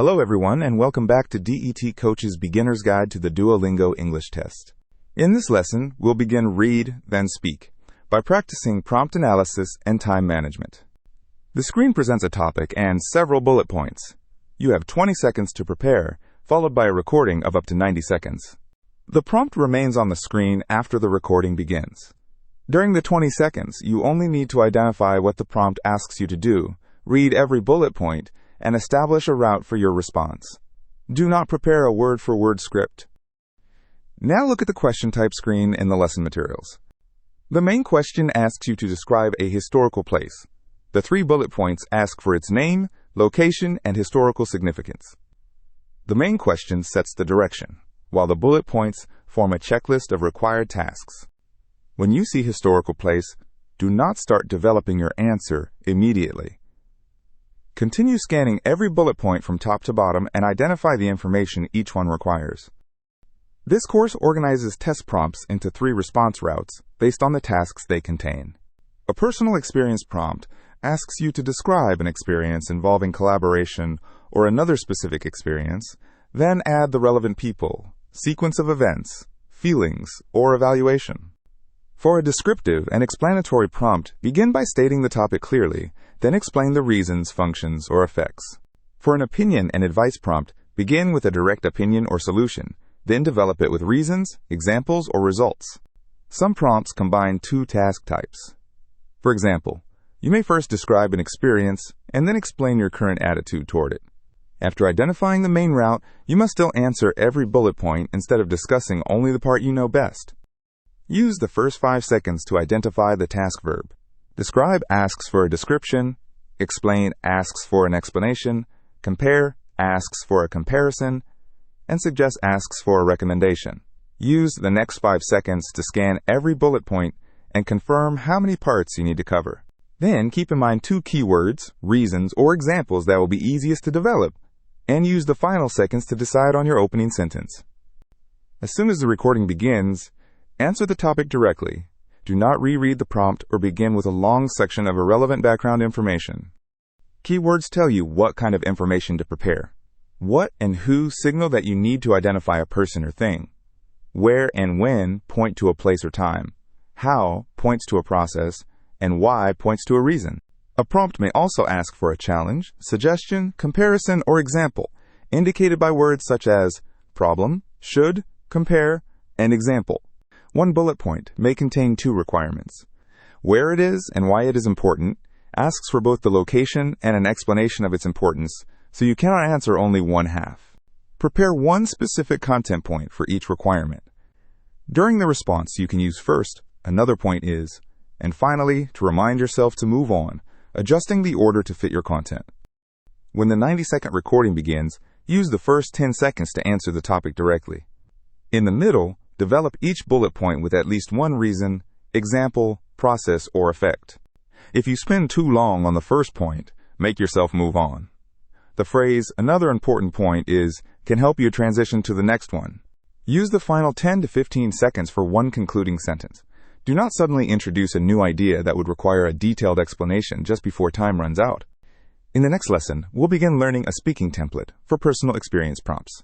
Hello everyone, and welcome back to DET Coach's Beginner's Guide to the Duolingo English Test. In this lesson, we'll begin Read, then Speak, by practicing prompt analysis and time management. The screen presents a topic and several bullet points. You have 20 seconds to prepare, followed by a recording of up to 90 seconds. The prompt remains on the screen after the recording begins. During the 20 seconds, you only need to identify what the prompt asks you to do, read every bullet point, and establish a route for your response. Do not prepare a word-for-word script. Now look at the question type screen in the lesson materials. The main question asks you to describe a historical place. The 3 bullet points ask for its name, location, and historical significance. The main question sets the direction, while the bullet points form a checklist of required tasks. When you see historical place, do not start developing your answer immediately. Continue scanning every bullet point from top to bottom and identify the information each one requires. This course organizes test prompts into 3 response routes based on the tasks they contain. A personal experience prompt asks you to describe an experience involving collaboration or another specific experience, then add the relevant people, sequence of events, feelings, or evaluation. For a descriptive and explanatory prompt, begin by stating the topic clearly, then explain the reasons, functions, or effects. For an opinion and advice prompt, begin with a direct opinion or solution, then develop it with reasons, examples, or results. Some prompts combine 2 task types. For example, you may first describe an experience and then explain your current attitude toward it. After identifying the main route, you must still answer every bullet point instead of discussing only the part you know best. Use the first 5 seconds to identify the task verb. Describe asks for a description, explain asks for an explanation, compare asks for a comparison, and suggest asks for a recommendation. Use the next 5 seconds to scan every bullet point and confirm how many parts you need to cover. Then keep in mind 2 keywords, reasons, or examples that will be easiest to develop, and use the final seconds to decide on your opening sentence. As soon as the recording begins, answer the topic directly. Do not reread the prompt or begin with a long section of irrelevant background information. Keywords tell you what kind of information to prepare. What and who signal that you need to identify a person or thing. Where and when point to a place or time. How points to a process, and why points to a reason. A prompt may also ask for a challenge, suggestion, comparison, or example, indicated by words such as problem, should, compare, and example. One bullet point may contain 2 requirements. Where it is and why it is important asks for both the location and an explanation of its importance, so you cannot answer only one half. Prepare 1 specific content point for each requirement. During the response, you can use first, another point is, and finally, to remind yourself to move on, adjusting the order to fit your content. When the 90-second recording begins, use the first 10 seconds to answer the topic directly. In the middle, develop each bullet point with at least 1 reason, example, process, or effect. If you spend too long on the first point, make yourself move on. The phrase, another important point is, can help you transition to the next one. Use the final 10 to 15 seconds for 1 concluding sentence. Do not suddenly introduce a new idea that would require a detailed explanation just before time runs out. In the next lesson, we'll begin learning a speaking template for personal experience prompts.